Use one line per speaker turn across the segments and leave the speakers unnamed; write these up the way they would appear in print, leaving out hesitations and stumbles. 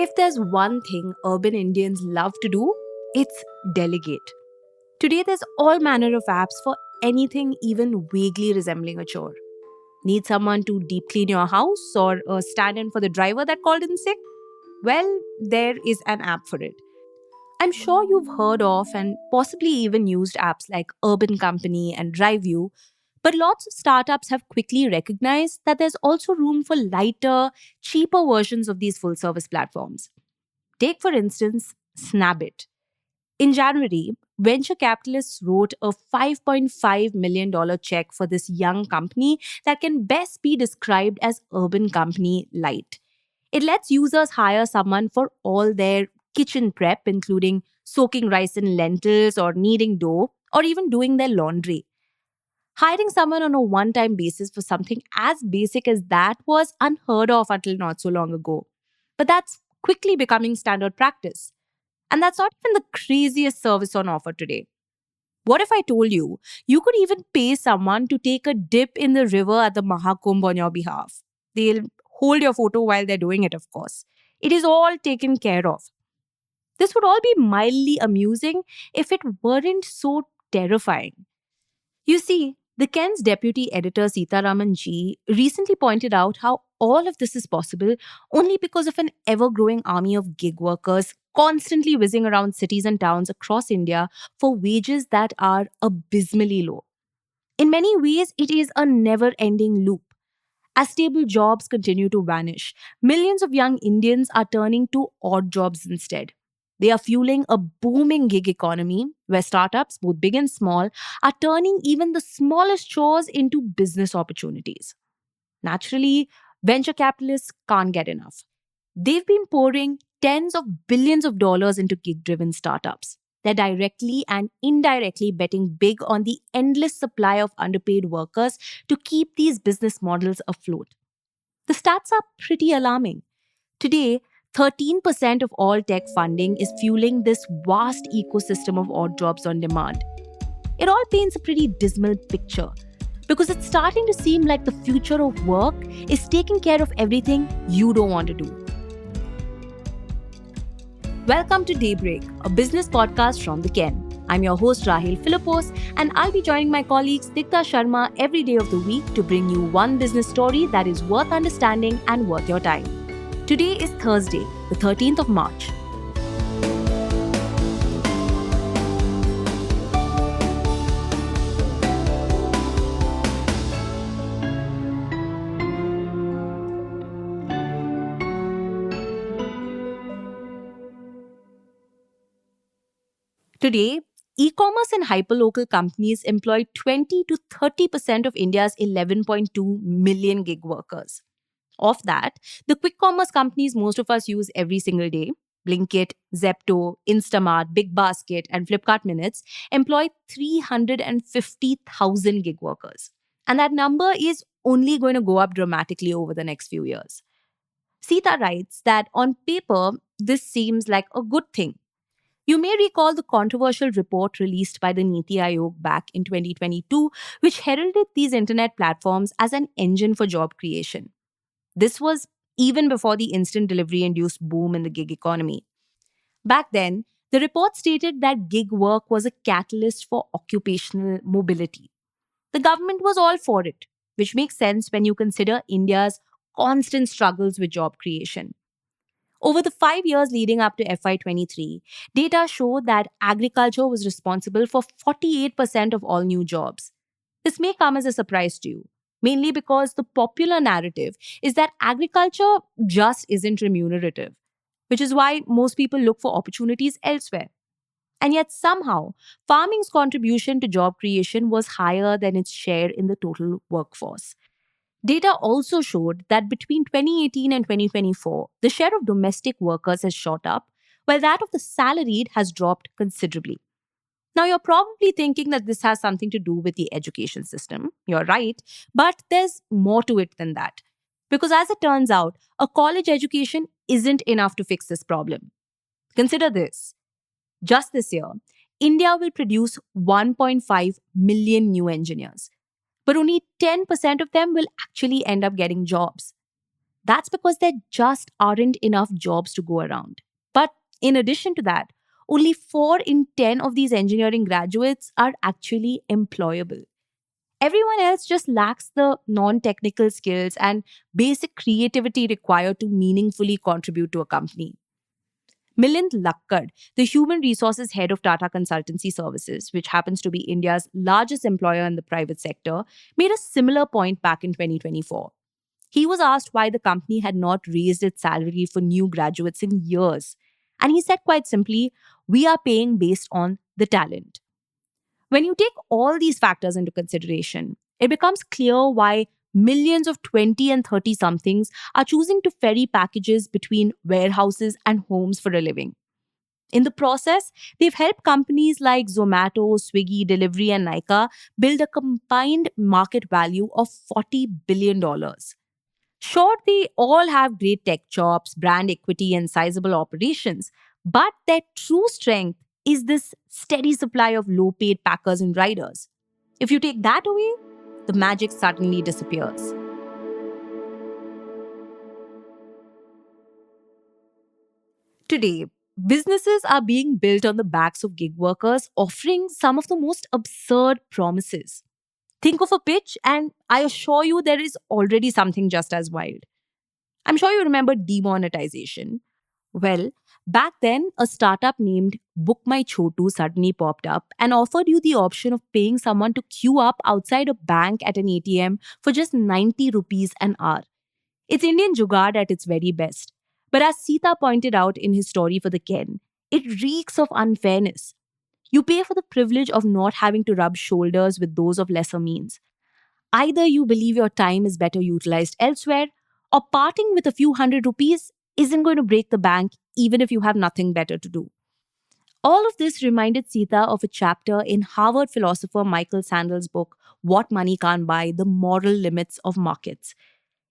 If there's one thing urban Indians love to do, it's delegate. Today, there's all manner of apps for anything even vaguely resembling a chore. Need someone to deep clean your house or a stand in for the driver that called in sick? Well, there is an app for it. I'm sure you've heard of and possibly even used apps like Urban Company and DriveU, but lots of startups have quickly recognized that there's also room for lighter, cheaper versions of these full service platforms. Take, for instance, Snabit. In January, venture capitalists wrote a $5.5 million check for this young company that can best be described as Urban Company Light. It lets users hire someone for all their kitchen prep, including soaking rice in lentils or kneading dough, or even doing their laundry. Hiring someone on a one time basis for something as basic as that was unheard of until not so long ago. But that's quickly becoming standard practice. And that's not even the craziest service on offer today. What if I told you you could even pay someone to take a dip in the river at the Mahakumbh on your behalf? They'll hold your photo while they're doing it, of course. It is all taken care of. This would all be mildly amusing if it weren't so terrifying. You see, the Ken's deputy editor Seetharaman G recently pointed out how all of this is possible only because of an ever growing army of gig workers constantly whizzing around cities and towns across India for wages that are abysmally low. In many ways, it is a never ending loop. As stable jobs continue to vanish, millions of young Indians are turning to odd jobs instead. They are fueling a booming gig economy where startups, both big and small, are turning even the smallest chores into business opportunities. Naturally, venture capitalists can't get enough. They've been pouring tens of billions of dollars into gig driven startups. They're directly and indirectly betting big on the endless supply of underpaid workers to keep these business models afloat. The stats are pretty alarming. Today, 13% of all tech funding is fueling this vast ecosystem of odd jobs on demand. It all paints a pretty dismal picture because it's starting to seem like the future of work is taking care of everything you don't want to do. Welcome to Daybreak, a business podcast from the Ken. I'm your host Rahil Philippos, and I'll be joining my colleagues Dikta Sharma every day of the week to bring you one business story that is worth understanding and worth your time. Today is Thursday, the 13th of March. Today, e-commerce and hyperlocal companies employ 20 to 30% of India's 11.2 million gig workers. Of that, the quick commerce companies most of us use every single day, Blinkit, Zepto, Instamart, Big Basket, and Flipkart Minutes, employ 350,000 gig workers. And that number is only going to go up dramatically over the next few years. Sita writes that on paper, this seems like a good thing. You may recall the controversial report released by the Niti Aayog back in 2022, which heralded these internet platforms as an engine for job creation. This was even before the instant delivery induced boom in the gig economy. Back then, the report stated that gig work was a catalyst for occupational mobility. The government was all for it, which makes sense when you consider India's constant struggles with job creation. Over the 5 years leading up to FY23, data showed that agriculture was responsible for 48% of all new jobs. This may come as a surprise to you, mainly because the popular narrative is that agriculture just isn't remunerative, which is why most people look for opportunities elsewhere. And yet somehow, farming's contribution to job creation was higher than its share in the total workforce. Data also showed that between 2018 and 2024, the share of domestic workers has shot up, while that of the salaried has dropped considerably. Now, you're probably thinking that this has something to do with the education system. You're right, but there's more to it than that. Because as it turns out, a college education isn't enough to fix this problem. Consider this. Just this year, India will produce 1.5 million new engineers, but only 10% of them will actually end up getting jobs. That's because there just aren't enough jobs to go around. But in addition to that, only 4 in 10 of these engineering graduates are actually employable. Everyone else just lacks the non technical skills and basic creativity required to meaningfully contribute to a company. Milind Lakkad, the human resources head of Tata Consultancy Services, which happens to be India's largest employer in the private sector, made a similar point back in 2024. He was asked why the company had not raised its salary for new graduates in years. And he said quite simply, we are paying based on the talent. When you take all these factors into consideration, it becomes clear why millions of 20 and 30 somethings are choosing to ferry packages between warehouses and homes for a living. In the process, they've helped companies like Zomato, Swiggy, Delivery, and Nykaa build a combined market value of $40 billion. Sure, they all have great tech chops, brand equity, and sizable operations, but their true strength is this steady supply of low paid packers and riders. If you take that away, the magic suddenly disappears. Today, businesses are being built on the backs of gig workers, offering some of the most absurd promises. Think of a pitch, and I assure you there is already something just as wild. I'm sure you remember demonetization. Well, back then, a startup named Book My Chotu suddenly popped up and offered you the option of paying someone to queue up outside a bank at an ATM for just 90 rupees an hour. It's Indian jugaad at its very best. But as Sita pointed out in his story for the Ken, it reeks of unfairness. You pay for the privilege of not having to rub shoulders with those of lesser means. Either you believe your time is better utilized elsewhere, or parting with a few hundred rupees isn't going to break the bank even if you have nothing better to do. All of this reminded Sita of a chapter in Harvard philosopher Michael Sandel's book, What Money Can't Buy: The Moral Limits of Markets.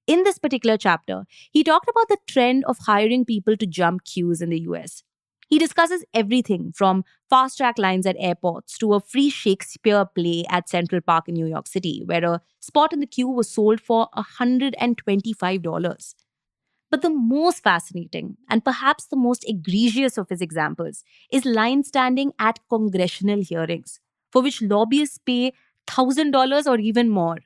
In this particular chapter, he talked about the trend of hiring people to jump queues in the US. He discusses everything from fast track lines at airports to a free Shakespeare play at Central Park in New York City, where a spot in the queue was sold for $125. But the most fascinating, and perhaps the most egregious of his examples, is line standing at congressional hearings, for which lobbyists pay $1,000 or even more.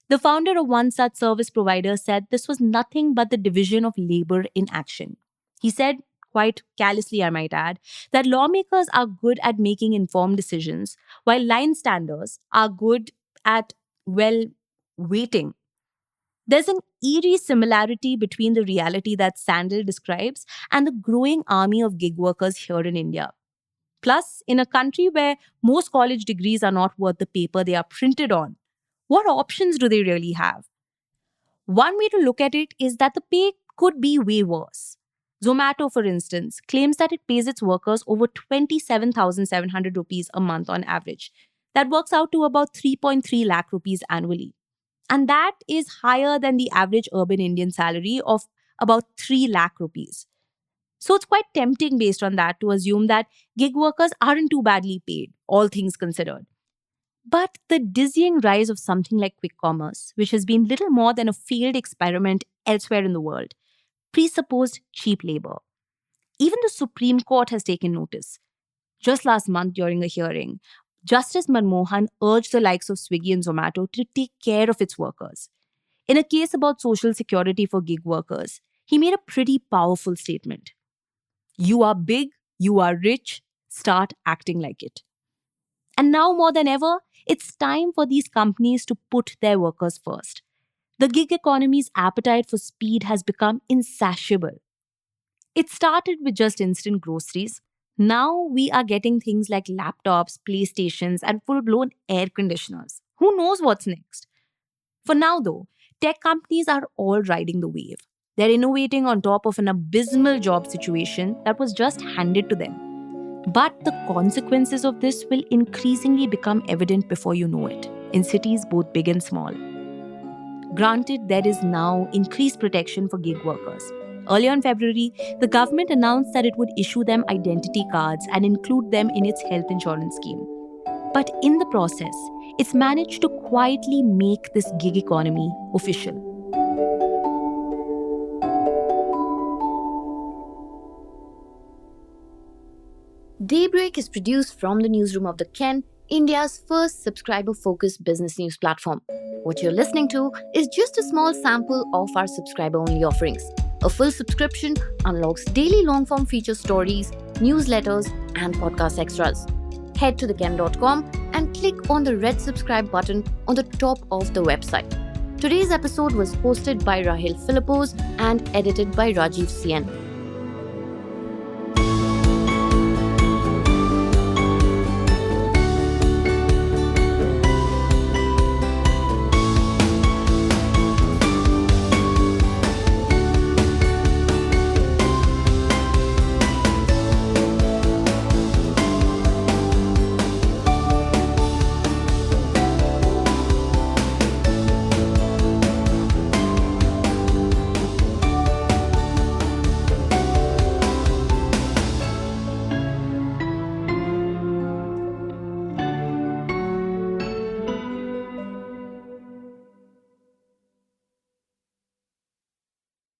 The founder of one such service provider said this was nothing but the division of labor in action. He said, quite callously I might add, that lawmakers are good at making informed decisions, while line standers are good at, well, waiting. There's an eerie similarity between the reality that Sandel describes and the growing army of gig workers here in India. Plus, in a country where most college degrees are not worth the paper they are printed on, what options do they really have? One way to look at it is that the pay could be way worse. Zomato, for instance, claims that it pays its workers over 27,700 rupees a month on average. That works out to about 3.3 lakh rupees annually. And that is higher than the average urban Indian salary of about 3 lakh rupees. So it's quite tempting based on that to assume that gig workers aren't too badly paid, all things considered. But the dizzying rise of something like quick commerce, which has been little more than a failed experiment elsewhere in the world, presupposed cheap labor. Even the Supreme Court has taken notice. Just last month during a hearing, Justice Manmohan urged the likes of Swiggy and Zomato to take care of its workers. In a case about social security for gig workers, he made a pretty powerful statement. You are big, you are rich, start acting like it. And now more than ever, it's time for these companies to put their workers first. The gig economy's appetite for speed has become insatiable. It started with just instant groceries. Now we are getting things like laptops, PlayStations, and full blown air conditioners. Who knows what's next? For now, though, tech companies are all riding the wave. They're innovating on top of an abysmal job situation that was just handed to them. But the consequences of this will increasingly become evident before you know it, in cities both big and small. Granted, there is now increased protection for gig workers. Earlier in February, the government announced that it would issue them identity cards and include them in its health insurance scheme. But in the process, it's managed to quietly make this gig economy official.
Daybreak is produced from the newsroom of the Ken, India's first subscriber-focused business news platform. What you're listening to is just a small sample of our subscriber-only offerings. A full subscription unlocks daily long-form feature stories, newsletters, and podcast extras. Head to theken.com and click on the red subscribe button on the top of the website. Today's episode was hosted by Rahil Philippos and edited by Rajiv Cn.